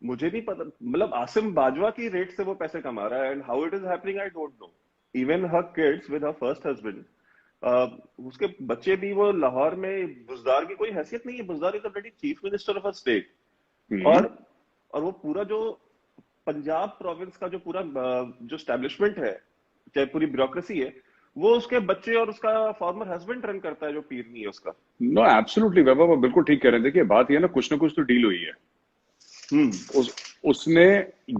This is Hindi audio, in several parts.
मुझे नहीं पता, मतलब आसिम बाजवा की रेट से वो पैसे कमा रहा है, and how it is happening I don't know. Even her kids with her first husband, उसके बच्चे भी, वो लाहौर में, बुजदार की कोई हैसियत नहीं है, Buzdar is the bloody chief minister of a state. Hmm. और और वो पूरा जो पंजाब प्रोविंस का जो पूरा जो स्टैब्लिशमेंट है, चाहे पूरी ब्यूरोक्रेसी है, वो उसके बच्चे और उसका फॉर्मर हस्बैंड रन करता है, जो पीरनी है उसका। नो एब्सोल्युटली वैभव, आप बिल्कुल ठीक कह रहे हैं। देखिए बात ये है ना, कुछ ना कुछ तो डील हुई है। हम्म। उसने,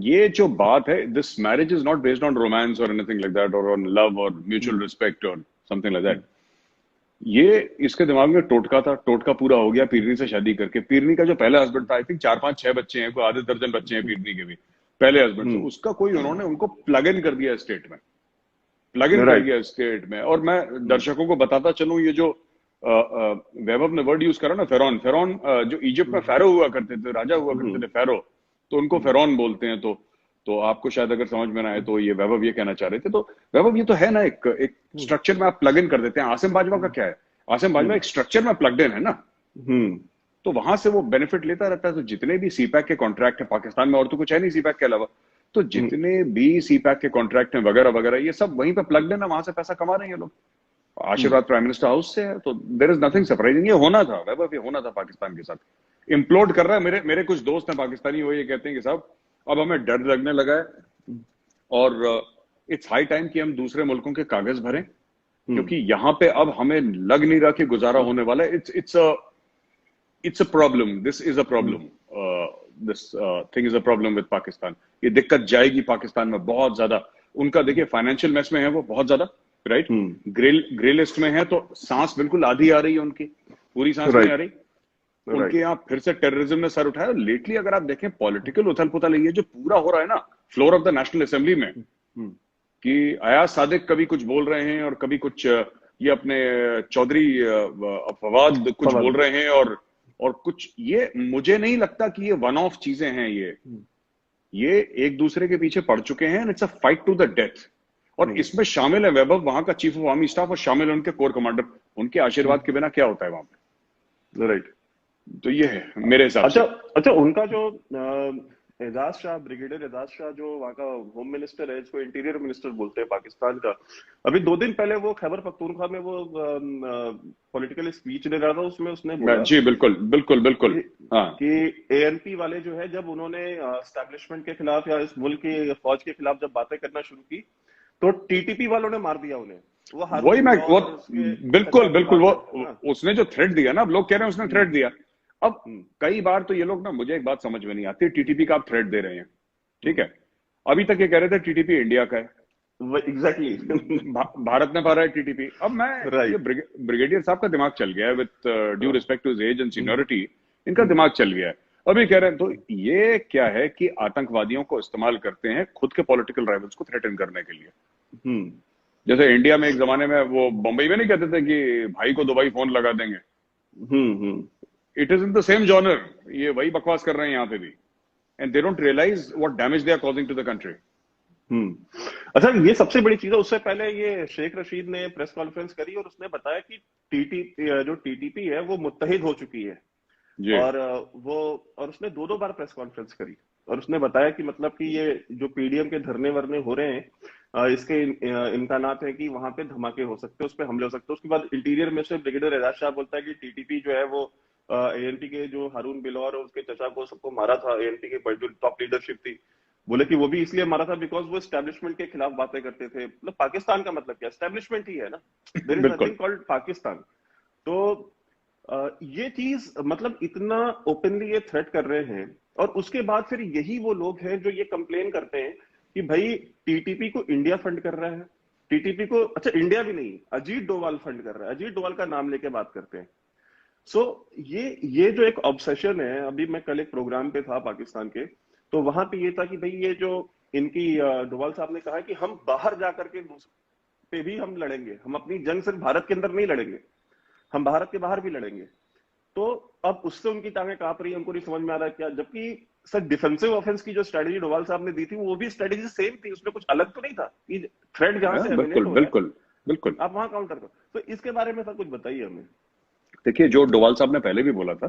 ये जो बात है, this marriage is not based on romance और एनीथिंग लाइक दैट, और ऑन लव और म्यूचुअल हम्म। रिस्पेक्ट और समथिंग लाइक दैट। ये इसके दिमाग में टोटका था, टोटका पूरा हो गया पीरनी से शादी करके। पीरनी का जो पहला हस्बैंड था, आई थिंक 4 5 6 बच्चे हैं, कोई आधे दर्जन बच्चे हैं पीरनी के भी पहले हस्बैंड से। हम्म। उसका कोई, उन्होंने उनको प्लग इन कर दिया स्टेट में, प्लग इन कर राइट। दिया स्टेट में। और मैं दर्शकों को बताता चलूं, ये जो वैभव ने वर्ड यूज करा ना, फेरौन, फेरौन जो इजिप्ट में फेरो हुआ करते थे, राजा हुआ करते थे फेरो, तो उनको फेरौन बोलते हैं। तो आपको शायद अगर समझ में ना आए तो ये वैभव ये कहना चाह रहे थे। तो वैभव ये तो है ना, एक स्ट्रक्चर में आप प्लग इन कर देते हैं। आसिम बाजवा का क्या है, आसिम बाजवा एक स्ट्रक्चर में प्लग इन है ना, हम्म। तो वहां से वो बेनिफिट लेता रहता है। तो जितने भी सीपैक के कॉन्ट्रैक्ट है पाकिस्तान में, और तो कुछ है नहीं सीपैक के अलावा, तो जितने भी सीपैक के कॉन्ट्रैक्ट हैं वगैरह वगैरह, ये सब वहीं पे प्लग इन है, वहां से पैसा कमा रहे हैं ये लोग। आशीर्वाद प्राइम मिनिस्टर हाउस से है, तो देयर इज नथिंग सरप्राइजिंग। ये होना था वैभव, ये होना था पाकिस्तान के साथ। इम्प्लोड कर रहा है। मेरे मेरे कुछ दोस्त हैं पाकिस्तानी, वो ये कहते हैं कि साहब अब हमें डर लगने लगा है, और इट्स हाई टाइम कि हम दूसरे मुल्कों के कागज भरें, क्योंकि यहाँ पे अब हमें लग नहीं रहा कि गुजारा होने वाला है। It's a problem, this is a problem, this thing is a problem with Pakistan. ये दिक्कत जाएगी पाकिस्तान में बहुत ज्यादा। उनका देखिए फाइनेंशियल मेस में है वो बहुत ज्यादा, राइट। ग्रे लिस्ट में है, तो सांस बिल्कुल आधी आ रही है उनकी, पूरी सांस नहीं आ राइट। रही। उनके यहाँ फिर से टेररिज्म ने सर उठाया। लेटली अगर आप देखें पॉलिटिकल उथल पुथल, ये जो पूरा हो रहा है ना floor of the national assembly में, कि अयाज सादिक कभी कुछ बोल रहे हैं और कभी कुछ, ये अपने चौधरी फवाद कुछ बोल रहे हैं, और कुछ, ये मुझे नहीं लगता कि ये वन ऑफ चीजें हैं। ये एक दूसरे के पीछे पड़ चुके हैं, it's a fight to the death. और इसमें शामिल है वैभव वहां का चीफ ऑफ आर्मी स्टाफ, और शामिल है उनके कोर कमांडर। उनके आशीर्वाद के बिना क्या होता है वहां पे, राइट। तो ये है मेरे हिसाब अच्छा, से। अच्छा, उनका जो एजाज शाह, ब्रिगेडियर एजाज शाह, जो वहाँ का होम मिनिस्टर है, इसको इंटीरियर मिनिस्टर बोलते हैं पाकिस्तान का, अभी 2 दिन पहले वो खैबर पख्तूनख्वा में वो पॉलिटिकल स्पीच दे रहा था, उसमें उसने बोला जी बिल्कुल बिल्कुल बिल्कुल। कि, हाँ कि एएनपी वाले जो है, जब उन्होंने एस्टैब्लिशमेंट के खिलाफ या इस मुल्क की फौज के खिलाफ जब बातें करना शुरू की, तो टीटीपी वालों ने मार दिया उन्हें। वो हारून वही मैं वो, बिलौर और उसके चचा बिल्कुल की बिल्कुल, बात वो है ना। उसने जो थ्रेट दिया ना, अब लोग कह रहे हैं उसने थ्रेट दिया। अब कई बार तो ये लोग ना, मुझे एक बात समझ में नहीं आती, टीटीपी का आप थ्रेट दे रहे हैं, ठीक है। अभी तक ये कह रहे थे टीटीपी इंडिया का है, एग्जैक्टली। भारत ने भरा है टीटीपी। अब मैं, ये राइट। ब्रिगेडियर साहब का दिमाग चल गया है, with due respect to his age and seniority, इनका दिमाग चल गया है। अभी कह रहे हैं, तो ये क्या है कि आतंकवादियों को इस्तेमाल करते हैं खुद के पॉलिटिकल राइवल्स को थ्रेटन करने के लिए। जैसे इंडिया में एक जमाने में वो बम्बई में नहीं कहते थे कि भाई को दुबई फोन लगा देंगे, it is in the same genre. ये वही बकवास कर रहे हैं यहाँ पे भी, and they don't realise what damage they are causing to the country. अच्छा, ये सबसे बड़ी चीज है। उससे पहले ये शेख रशीद ने प्रेस कॉन्फ्रेंस करी और उसने बताया कि जो टीटीपी है वो मुत्तहिद हो चुकी है। जी और और उसने 2 बार प्रेस कॉन्फ्रेंस करी, और उसने बताया कि मतलब कि ये जो पीडीएम के धरने वरने हो रहे हैं, इसके इम्कानात है कि वहां पे धमाके हो सकते हैं, उस पर हमले हो सकते हैं। उसके बाद interior minister brigadier Ejaz Shah बोलता है कि टीटीपी जो है वो एएनपी के जो हारून बिलौर और उसके चचा को सबको मारा था, एएनपी के जो टॉप लीडरशिप थी, बोले कि वो भी इसलिए मारा था बिकॉज वो एस्टेब्लिशमेंट के खिलाफ बातें करते थे। मतलब पाकिस्तान का मतलब क्या, एस्टेब्लिशमेंट ही है ना, देयर इज बिल्कुल। Nothing called Pakistan. तो ये चीज, मतलब इतना ओपनली ये थ्रेट कर रहे हैं, और उसके बाद फिर यही वो लोग हैं जो ये कंप्लेन करते हैं कि भाई टीटीपी को इंडिया फंड कर रहा है, टीटीपी को, अच्छा इंडिया भी नहीं, अजीत डोवाल फंड कर रहा है, अजीत डोवाल का नाम लेके बात करते हैं। सो ये जो एक ऑब्सेशन है, अभी मैं कल एक प्रोग्राम पे था पाकिस्तान के, तो वहां पे ये था कि भाई ये जो इनकी डोवाल साहब ने कहा कि हम बाहर जाकर के पे भी हम लड़ेंगे, हम अपनी जंग सिर्फ भारत के अंदर नहीं लड़ेंगे, हम भारत के बाहर भी लड़ेंगे। तो अब उससे उनकी टांगें कांप रही है, उनको नहीं समझ में आ रहा है क्या, जबकि सर डिफेंसिव ऑफेंस की जो स्ट्रेटेजी डोवाल साहब ने दी थी, वो भी स्ट्रेटेजी सेम थी, उसमें कुछ अलग तो नहीं था कि थ्रेट जहां से एमिनेट बिल्कुल हो रहा है बिल्कुल बिल्कुल। आप वहां काउंटर करो। तो इसके बारे में सर कुछ बताइए हमें। देखिए जो डोवाल साहब ने पहले भी बोला था,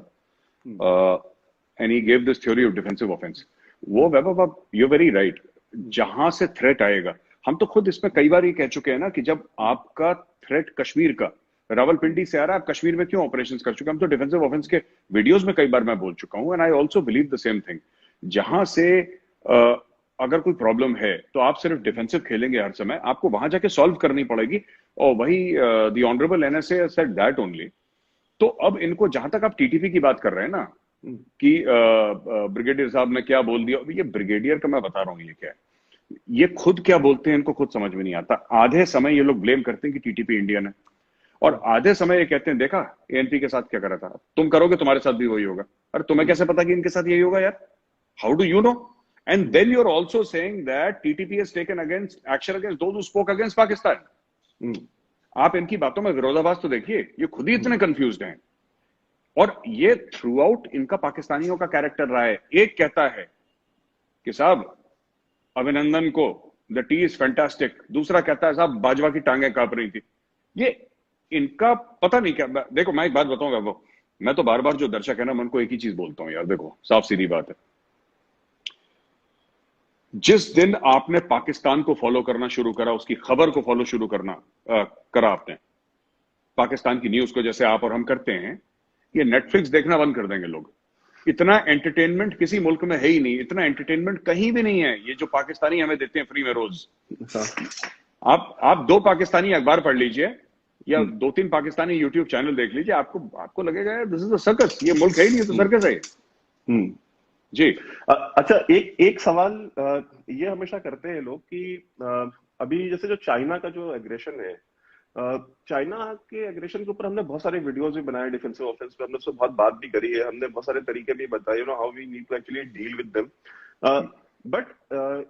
and he gave this theory of defensive offence. वो वैभव, आप यू वेरी राइट, जहां से थ्रेट आएगा, हम तो खुद इसमें कई बार ये कह चुके हैं ना कि जब आपका थ्रेट कश्मीर का रावलपिंडी से आ रहा है, आप कश्मीर में क्यों ऑपरेशंस कर चुके हैं, हम तो डिफेंसिव ऑफेंस के वीडियोस में कई बार मैं बोल चुका हूं, and I also believe the same thing. जहां से अगर कोई प्रॉब्लम है तो आप सिर्फ डिफेंसिव खेलेंगे हर समय, आपको वहां जाके सॉल्व करनी पड़ेगी। और वही the honourable NSA said that only. तो अब इनको, जहां तक आप टीटीपी की बात कर रहे हैं ना कि ब्रिगेडियर साहब ने क्या बोल दिया, ये ब्रिगेडियर का मैं बता रहा हूँ ये क्या है, ये खुद क्या बोलते हैं इनको खुद समझ में नहीं आता। आधे समय ये लोग ब्लेम करते हैं कि टीटीपी इंडियन है, और आधे समय ये कहते हैं देखा एएनपी के साथ क्या करा था, तुम करोगे तुम्हारे साथ भी वही होगा। अरे तुम्हें कैसे पता कि इनके साथ यही होगा यार, how do you know? And then you are also saying that TTP has taken against action against those who spoke against Pakistan. आप इनकी बातों में विरोधाभास तो देखिए, ये खुद ही इतने कंफ्यूज्ड हैं। और ये थ्रू आउट इनका पाकिस्तानियों का कैरेक्टर रहा है। एक कहता है कि साहब अभिनंदन को द टी इज फैंटास्टिक, दूसरा कहता है साहब बाजवा की टांगें कांप रही थी। ये इनका पता नहीं क्या। देखो मैं एक बात बताऊंगा, वो मैं तो बार बार जो दर्शक है ना, मैं उनको एक ही चीज बोलता हूं यार, देखो साफ सीधी बात है, जिस दिन आपने पाकिस्तान को फॉलो करना शुरू करा, उसकी खबर को फॉलो शुरू करा आपने, पाकिस्तान की न्यूज को जैसे आप और हम करते हैं, ये नेटफ्लिक्स देखना बंद कर देंगे लोग। इतना एंटरटेनमेंट किसी मुल्क में है ही नहीं, इतना एंटरटेनमेंट कहीं भी नहीं है, ये जो पाकिस्तानी हमें देते हैं फ्री में रोज। आप 2 पाकिस्तानी अखबार पढ़ लीजिए या 2-3 पाकिस्तानी यूट्यूब चैनल देख लीजिए, आपको लगेगा यार दिस इज अ सर्कस, ये मुल्क है ही नहीं, तो सर्कस है। जी। अच्छा, एक सवाल ये हमेशा करते हैं लोग कि अभी जैसे जो चाइना का जो एग्रेशन है, चाइना के एग्रेशन के ऊपर हमने बहुत सारे वीडियोस भी बनाए, डिफेंसिव ऑफेंस पे हमने उससे बहुत बात भी करी है, हमने बहुत सारे तरीके भी बताए, you know how we need to actually deal with them. But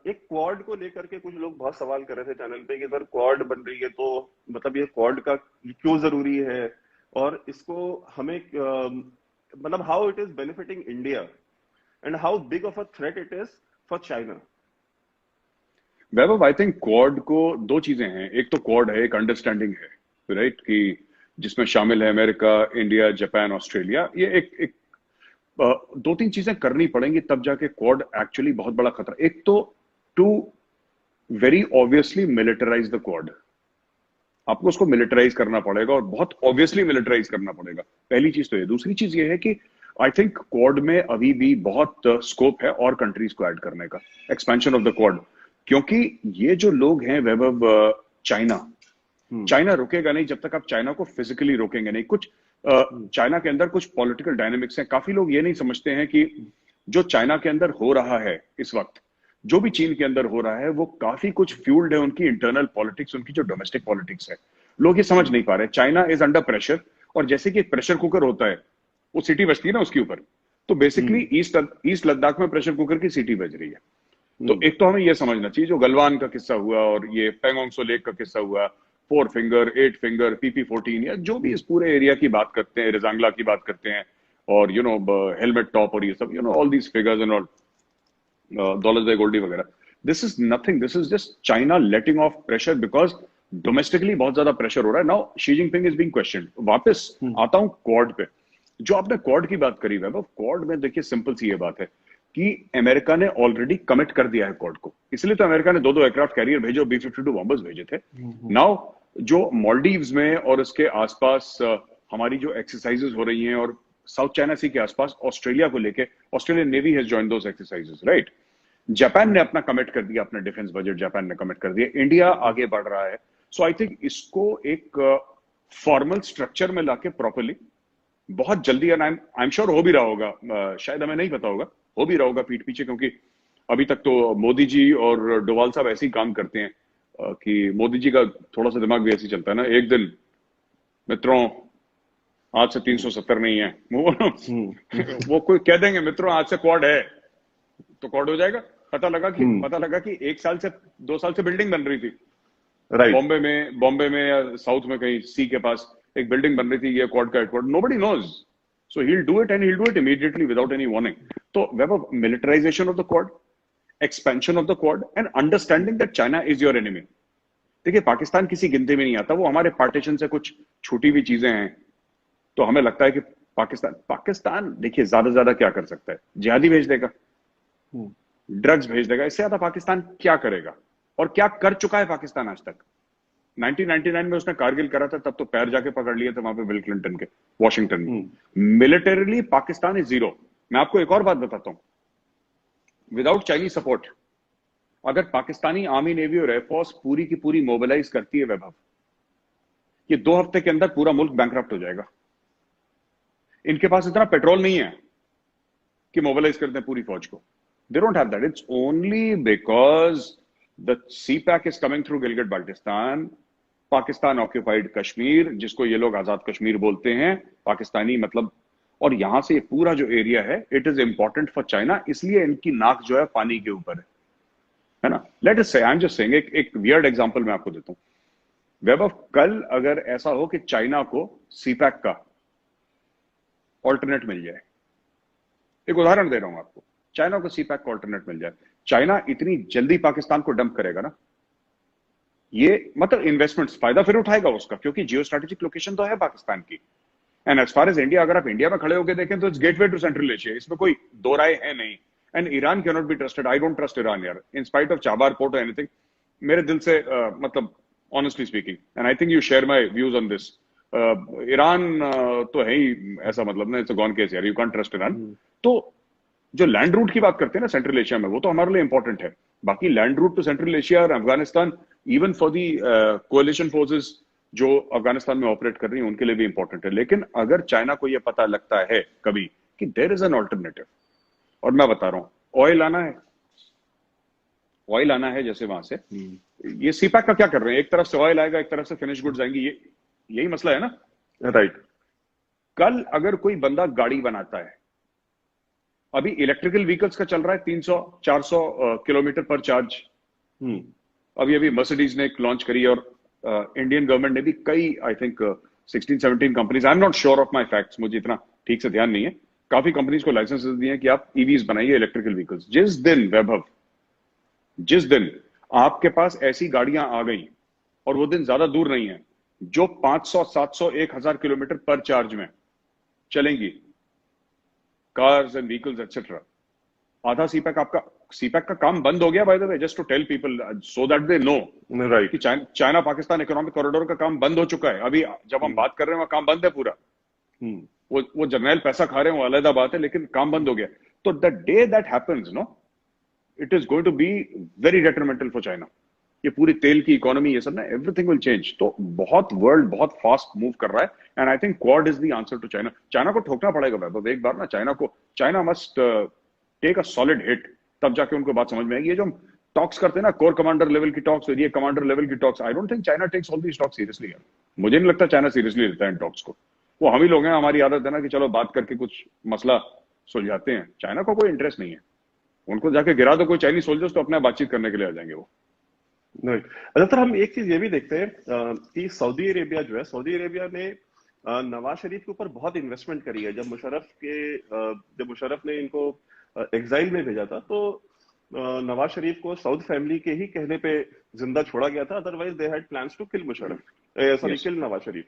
एक क्वाड को लेकर के कुछ लोग बहुत सवाल कर रहे थे चैनल पे कि अगर क्वाड बन रही है तो मतलब ये क्वाड का क्यों जरूरी है, और इसको हमें मतलब how it is benefiting India and how big of a threat it is for China. Vaibhav, I think quad को 2 चीजें हैं। एक तो क्वाड है, एक अंडरस्टैंडिंग है, राइट, कि जिसमें शामिल है अमेरिका, इंडिया, जापान, ऑस्ट्रेलिया। ये एक 2-3 चीजें करनी पड़ेंगी तब जाके क्वाड एक्चुअली बहुत बड़ा खतरा। एक तो to very obviously militarize the Quad, आपको उसको मिलिटराइज करना पड़ेगा और बहुत ऑब्वियसली मिलिटराइज करना पड़ेगा। पहली चीज तो ये। दूसरी चीज ये है कि आई थिंक क्वाड में अभी भी बहुत स्कोप है और कंट्रीज को ऐड करने का, एक्सपेंशन ऑफ द क्वाड। क्योंकि ये जो लोग हैं वैभव, चाइना रुकेगा नहीं जब तक आप चाइना को फिजिकली रोकेंगे नहीं। कुछ चाइना के अंदर कुछ पॉलिटिकल डायनेमिक्स हैं। काफी लोग ये नहीं समझते हैं कि जो चाइना के अंदर हो रहा है इस वक्त, जो भी चीन के अंदर हो रहा है, वो काफी कुछ फ्यूल्ड है उनकी इंटरनल पॉलिटिक्स, उनकी जो डोमेस्टिक पॉलिटिक्स है। लोग ये समझ नहीं पा रहे। चाइना इज अंडर प्रेशर, और जैसे कि एक प्रेशर कुकर होता है, वो सीटी बजती है ना उसके ऊपर, तो बेसिकली ईस्ट लद्दाख में प्रेशर कुकर की सीटी बज रही है। तो एक तो हमें यह समझना चाहिए, जो गलवान का किस्सा हुआ और ये पेंगोंग सो लेक का किस्सा हुआ, 4 फिंगर, 8 फिंगर, PP-14, या जो भी इस पूरे एरिया की बात करते हैं, रिजांगला की बात करते हैं, और यू नो हेलमेट टॉप और ये सब, you know all these figures and all, दौलत गोल्डी वगैरह, this is nothing, this is just China letting of pressure because domestically बहुत ज्यादा प्रेशर हो रहा है। Now Xi Jinping is being questioned. वापस आता हूं क्वाड पे। जो आपने क्वाड की बात करी वैभव, क्वाड में देखिए सिंपल सी ये बात है कि अमेरिका ने ऑलरेडी कमिट कर दिया है क्वाड को, इसलिए तो अमेरिका ने 2 एयरक्राफ्ट कैरियर भेजे और B-52 बॉम्बर्स भेजे थे। नाउ जो मालदीव्स में और उसके आसपास हमारी जो एक्सरसाइजेस हो रही हैं, और साउथ चाइना सी के आसपास ऑस्ट्रेलिया को लेके, Australian navy has joined those exercises, right. Japan ने अपना कमिट कर दिया, अपना डिफेंस बजट जापान ने कमिट कर दिया, इंडिया आगे बढ़ रहा है। सो आई थिंक इसको एक फॉर्मल स्ट्रक्चर में लाके प्रॉपरली बहुत जल्दी, एंड आई एम श्योर हो भी रहा होगा, शायद हमें नहीं पता होगा, हो भी रहा होगा पीठ पीछे, क्योंकि अभी तक तो मोदी जी और डोवाल साहब ऐसे ही काम करते हैं कि मोदी जी का थोड़ा सा दिमाग भी ऐसे ही चलता है ना, एक दिन मित्रों आज से 370 नहीं है, वो कोई कह देंगे मित्रों आज से क्वाड है, तो क्वाड हो जाएगा। पता लगा कि 1 साल से 2 साल से बिल्डिंग बन रही थी, राइट। बॉम्बे में या साउथ में कहीं सी के पास एक बिल्डिंग बन रही थी, ये क्वाड का headquarter, nobody knows, so he will do it, and he will do it immediately without any warning. तो वेब militarisation of the quad, expansion of the quad, and understanding that China is your enemy. देखिए पाकिस्तान किसी गिनती में नहीं आता, वो हमारे पार्टीशन से कुछ छूटी हुई चीजें हैं, तो हमें लगता है कि पाकिस्तान पाकिस्तान देखिए ज्यादा से ज्यादा क्या कर सकता है, जिहादी भेज देगा, ड्रग्स भेज देगा, इससे ज्यादा पाकिस्तान क्या करेगा? और क्या कर चुका है पाकिस्तान आज तक? 1999 में उसने कारगिल करा था, तब तो पैर जाके पकड़ लिए थे वहां पे बिल क्लिंटन के, वॉशिंगटन में। Militarily Pakistan is zero. मैं आपको एक और बात बताता हूं, विदाउट चाइनीज सपोर्ट अगर पाकिस्तानी आर्मी, नेवी और एयरफोर्स पूरी की पूरी मोबिलाइज करती है वैभव, ये 2 हफ्ते के अंदर पूरा मुल्क बैंकरप्ट हो जाएगा। इनके पास इतना पेट्रोल नहीं है कि मोबिलाइज करते हैं पूरी फौज को। They don't have that. It's only because the CPEC is coming through Gilgit Baltistan, Pakistan occupied Kashmir, जिसको ये लोग आजाद कश्मीर बोलते हैं, पाकिस्तानी मतलब, और यहां से पूरा जो एरिया है it is important for China, इसलिए इनकी नाक जो है पानी के ऊपर है ना। लेट अस से, आई एम जस्ट सेइंग, एक वियर्ड एग्जांपल मैं आपको देता हूं वैभव। कल अगर ऐसा हो कि चाइना को सीपैक का ऑल्टरनेट मिल जाए, एक उदाहरण दे रहा हूं आपको, चाइना को सीपैक का ऑल्टरनेट मिल जाए, चाइना इतनी जल्दी पाकिस्तान को डंप करेगा ना, ये मतलब इन्वेस्टमेंट्स फायदा फिर उठाएगा उसका, क्योंकि जियो स्ट्रेटेजिक लोकेशन तो है पाकिस्तान की। And as far as India, अगर आप इंडिया में खड़े होकर देखें तो it's gateway to Central Asia, इसमें कोई दो राय है नहीं। And Iran can not be trusted, I don't trust Iran यार, in spite of Chabahar port और एनीथिंग, मेरे दिल से मतलब honestly speaking, and I think you share my views on this, Iran तो है ही ऐसा, मतलब ना, इट्स अ गॉन केस यार, यू कांट ट्रस्ट ईरान। तो जो लैंड रूट की बात करते हैं ना सेंट्रल एशिया में, वो तो हमारे लिए इंपॉर्टेंट है। बाकी land route to Central Asia और Afghanistan, even for the coalition forces जो अफगानिस्तान में ऑपरेट कर रही हैं, उनके लिए भी इंपॉर्टेंट है। लेकिन अगर चाइना को यह पता लगता है कभी कि देयर इज एन ऑल्टरनेटिव, और मैं बता रहा हूं, ऑयल आना है जैसे वहां से, ये सीपैक का क्या कर रहे हैं, एक तरफ से ऑयल आएगा, एक तरफ से फिनिश गुड्स आएंगी, ये यही मसला है ना, राइट। कल अगर कोई बंदा गाड़ी बनाता है, अभी इलेक्ट्रिकल व्हीकल्स का चल रहा है 300-400 किलोमीटर पर चार्ज, अभी मर्सिडीज ने लॉन्च करी, और इंडियन गवर्नमेंट ने भी कई, I think 16-17 companies, I am not sure of my facts, मुझे इतना ठीक से ध्यान नहीं है, काफी कंपनीज को लाइसेंसेस दिए हैं कि आप ईवीज बनाइए, इलेक्ट्रिकल व्हीकल्स। जिस दिन वैभव, जिस दिन आपके पास ऐसी गाड़ियां आ गई, और वो दिन ज्यादा दूर नहीं है, जो 500-700-1000 किलोमीटर पर चार्ज में चलेंगी, कार्स एंड व्हीकल्स एक्सेट्रा, आधा सीपैक का काम बंद हो गया, by the way, just to tell people so that they know, right, कि चाइना पाकिस्तान इकोनॉमिक कॉरिडोर का काम बंद हो चुका है। अभी जब हम बात कर रहे हैं वहां काम बंद है पूरा, वो जर्नल पैसा खा रहे हैं, वो अलग बात है, लेकिन काम बंद हो गया। तो the day that happens no, it is going to be very detrimental for China. ये पूरी तेल की इकोनॉमी, ये सब ना, एवरीथिंग विल चेंज। तो वर्ल्ड बहुत फास्ट मूव कर रहा है, and I think Quad is the answer to China. China को ठोकना पड़ेगा वैभव एक बार ना, China must take a solid hit, तब जाके उनको बात समझ में आएगी। ये जो हम टॉक्स करते हैं ना, कोर कमांडर लेवल की टॉक्स, ये कमांडर लेवल की talks, I don't think China takes all these talks seriously यार। मुझे नहीं लगता चाइना सीरियसली लेता है इन टॉक्स को। वो हम ही लोग हैं, हमारी आदत है ना कि चलो बात करके कुछ मसला सुलझाते हैं। चाइना को कोई इंटरेस्ट नहीं है, उनको जाके गिरा दो कोई चाइनीज सोल्जर्स, तो अपने बातचीत करने के लिए आ जाएंगे वो। राइट। अच्छा सर, हम एक चीज ये भी देखते हैं कि सऊदी अरेबिया जो है, सऊदी अरेबिया ने नवाज शरीफ के ऊपर बहुत इन्वेस्टमेंट करी है। जब मुशर्रफ ने इनको एग्जाइल में भेजा था, तो नवाज शरीफ को सऊद फैमिली के ही कहने पे जिंदा छोड़ा गया था, otherwise they had plans to kill Musharraf, sorry kill Nawaz Sharif.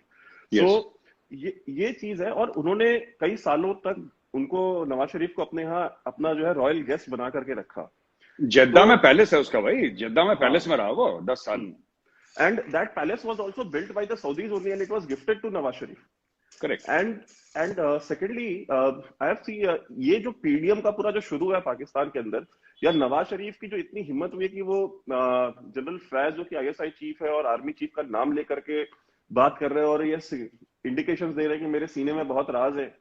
So ये चीज है, और उन्होंने कई सालों तक उनको, नवाज शरीफ को अपने यहाँ अपना जो है रॉयल गेस्ट बना करके रखा। जेद्दा में पैलेस है उसका भाई, जेद्दा में पैलेस में रहा वो 10 साल। And that palace was also built by the Saudis only, and it was gifted to Nawaz Sharif. Correct. And secondly, I have seen ये जो पीडीएम का पूरा जो शुरू है पाकिस्तान के अंदर, या नवाज शरीफ की जो इतनी हिम्मत हुई कि वो जनरल फैज जो कि आईएसआई चीफ है और आर्मी चीफ का नाम लेकर के बात कर रहे हैं, और ये इंडिकेशंस दे रहे हैं कि मेरे सीने में बहुत राज है।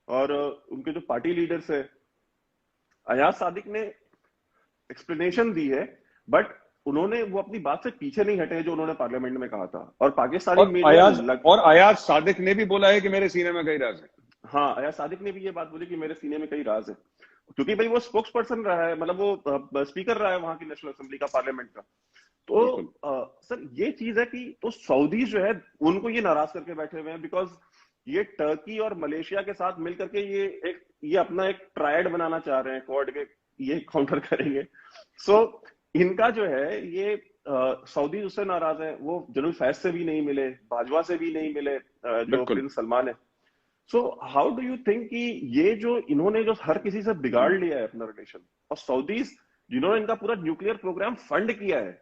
और उनके जो पार्टी लीडर्स है, अयाज सादिक ने एक्सप्लेनेशन दी है, बट उन्होंने वो अपनी बात से पीछे नहीं हटे जो उन्होंने पार्लियामेंट में कहा था। और पाकिस्तानी और अयाज सादिक ने भी बोला है कि मेरे सीने में कई राज है। हाँ, अयाज सादिक ने भी ये बात बोली कि मेरे सीने में कई राज है, क्योंकि भाई वो स्पोक्स पर्सन रहा है, मतलब वो स्पीकर रहा है वहां की नेशनल असेंबली का, पार्लियामेंट का। तो सर ये चीज है कि तो सऊदी जो है उनको ये नाराज करके बैठे हुए हैं, बिकॉज ये टर्की और मलेशिया के साथ मिलकर के ये अपना एक ट्रायड बनाना चाह रहे हैं, क्वाड के, ये काउंटर करेंगे। सो इनका जो है ये सऊदी उससे नाराज है, वो जनरल फैज से भी नहीं मिले, बाजवा से भी नहीं मिले, जो प्रिंस सलमान है। So how do you think कि ये जो इन्होंने जो हर किसी से बिगाड़ लिया है अपना रिलेशन, और सऊदीज जिन्होंने इनका पूरा न्यूक्लियर प्रोग्राम फंड किया है,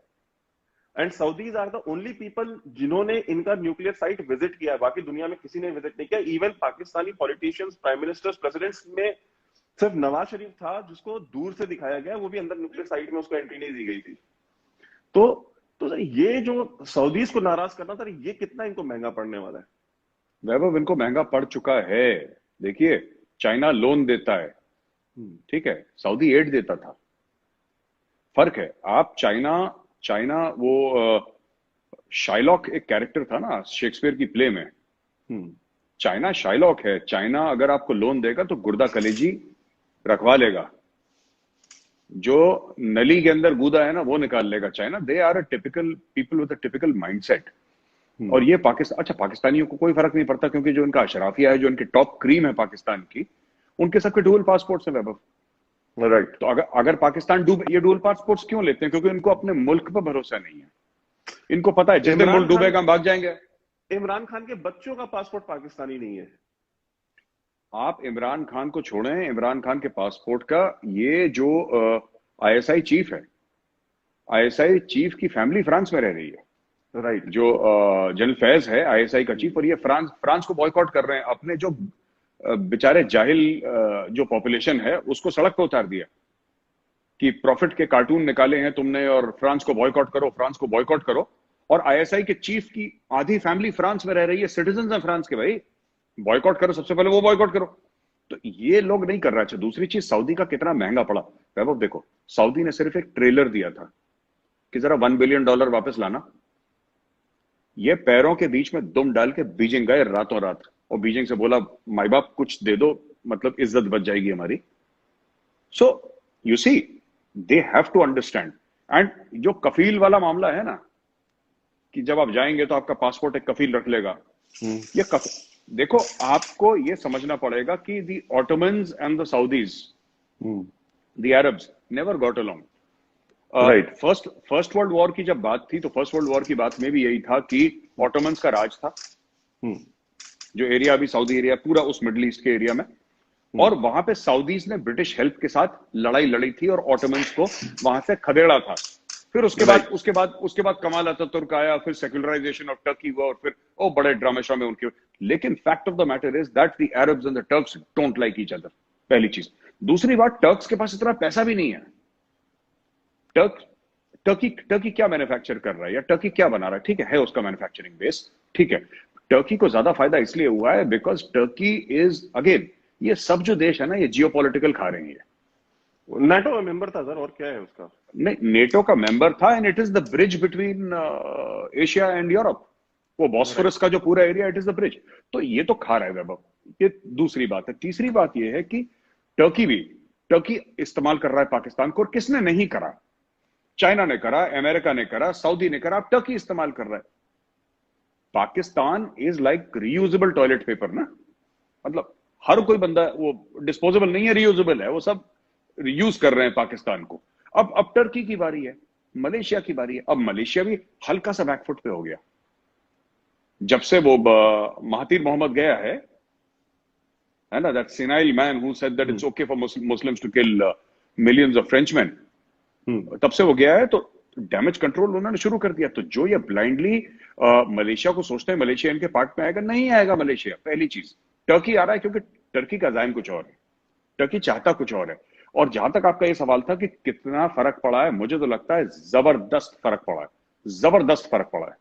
and Saudis are the only people जिन्होंने इनका न्यूक्लियर साइट विजिट किया है, बाकी दुनिया में किसी ने विजिट नहीं किया। Even Pakistani politicians, prime ministers, presidents में सिर्फ नवाज शरीफ था जिसको दूर से दिखाया गया, वो भी अंदर न्यूक्लियर साइट में उसको एंट्री नहीं दी गई थी। तो सर ये जो सऊदीज को नाराज करना था, ये कितना इनको महंगा पड़ने वाला है? वैभव, इनको महंगा पड़ चुका है। देखिए, चाइना लोन देता है, ठीक है, सऊदी एड देता था। फर्क है। आप चाइना वो शाइलॉक एक कैरेक्टर था ना शेक्सपियर की प्ले में, चाइना शाइलॉक है। चाइना अगर आपको लोन देगा तो गुर्दा कलेजी रखवा लेगा, जो नली के अंदर गूदा है ना वो निकाल लेगा। China, they are a typical people with a typical mindset. और ये पाकिस्तान, अच्छा, पाकिस्तानियों को कोई फर्क नहीं पड़ता क्योंकि जो इनका अशराफिया है, जो इनकी टॉप क्रीम है पाकिस्तान की, उनके सबके डुअल पासपोर्ट्स हैं वैभव। राइट। तो अगर पाकिस्तान ये डुअल पासपोर्ट्स क्यों लेते हैं? क्योंकि इनको अपने मुल्क पर भरोसा नहीं है। इनको पता है जिस दिन मुल्क डूबेगा हम भाग जाएंगे। इमरान खान के बच्चों का पासपोर्ट पाकिस्तानी नहीं है। आप इमरान खान को छोड़ें, इमरान खान के पासपोर्ट का, ये जो आईएसआई चीफ है, आईएसआई चीफ की फैमिली फ्रांस में रह रही है। राइट। जो जनरल फैज है आईएसआई का चीफ, और ये फ्रांस को बॉयकॉट कर रहे हैं। अपने जो बेचारे जाहिल जो पॉपुलेशन है उसको सड़क पर उतार दिया कि प्रॉफिट के कार्टून निकाले हैं तुमने और फ्रांस को बॉयकॉट करो, फ्रांस को बॉयकॉट करो। और आईएसआई के चीफ की आधी फैमिली फ्रांस में रह रही है, सिटीजन हैं फ्रांस के। भाई बॉयकॉट करो, सबसे पहले वो बॉयकॉट करो। तो ये लोग नहीं कर रहे। अच्छा, दूसरी चीज, सऊदी का कितना महंगा पड़ा वैभव। देखो, सऊदी ने सिर्फ एक ट्रेलर दिया था कि जरा $1 बिलियन वापस लाना। ये पैरों के बीच में दुम डाल के बीजिंग गए रातों रात, और बीजिंग से बोला माई बाप कुछ दे दो, मतलब इज्जत बच जाएगी हमारी। So you see, they have to understand. And जो कफील वाला मामला है ना, कि जब आप जाएंगे तो आपका पासपोर्ट एक कफील रख लेगा, ये देखो, आपको ये समझना पड़ेगा कि the Ottomans and the Saudis, the Arabs never got along. Right. First world war की जब बात थी तो फर्स्ट वर्ल्ड वॉर की बात में भी यही था कि ऑटोमन्स का राज था, जो एरिया अभी सऊदी एरिया, पूरा उस मिडिल ईस्ट के एरिया में, और वहां पे सऊदीज ने ब्रिटिश हेल्प के साथ लड़ाई लड़ी थी और ऑटोमन्स को वहां से खदेड़ा था। फिर उसके बाद कमाल अतातुर्क आया, फिर सेक्युलराइजेशन ऑफ टर्की हुआ, और फिर बड़े ड्रामे शामे उनके। लेकिन fact of the matter is that the Arabs and the Turks don't like each other, पहली चीज। दूसरी बात, टर्क्स के पास इतना पैसा भी नहीं है। टर्की क्या मैन्युफैक्चर कर रहा है या टर्की क्या बना रहा है? ठीक है उसका मैन्युफैक्चरिंग बेस, ठीक है। टर्की को ज्यादा फायदा इसलिए हुआ है बिकॉज टर्की इज, अगेन, ये सब जो देश है ना, ये जियोपॉलिटिकल खा रहे हैं। नेटो का मेंबर था सर, और क्या है उसका? नहीं, नेटो का मेंबर था, and it is the bridge between Asia and Europe. वो बॉस्फोरस का जो पूरा area, it is the bridge. तो ये तो खा रहा है वैभव, ये दूसरी बात है। तीसरी बात ये है कि टर्की इस्तेमाल कर रहा है पाकिस्तान को, और किसने नहीं करा? चाइना ने करा, अमेरिका ने करा, सऊदी ने करा, अब टर्की इस्तेमाल कर रहा है। Pakistan is like reusable toilet paper ना, मतलब हर कोई बंदा, वो डिस्पोजेबल नहीं है, रीयूजेबल है, वो सब यूज कर रहे हैं पाकिस्तान को। अब टर्की की बारी है, मलेशिया की बारी है। अब मलेशिया भी हल्का सा बैकफुट पे हो गया जब से वो महातीर मोहम्मद गया है ना, that senile man who said that it's okay for Muslims to kill millions of Frenchmen. तब से वो गया है, तो डैमेज कंट्रोल उन्होंने शुरू कर दिया। तो जो ये ब्लाइंडली मलेशिया को सोचते हैं मलेशिया इनके पार्ट में आएगा, नहीं आएगा मलेशिया। पहली चीज, टर्की आ रहा है क्योंकि टर्की का ज़ायम कुछ और है, टर्की चाहता कुछ और है। और जहां तक आपका ये सवाल था कि कितना फर्क पड़ा है, मुझे तो लगता है जबरदस्त फर्क पड़ा है, जबरदस्त फर्क पड़ा है।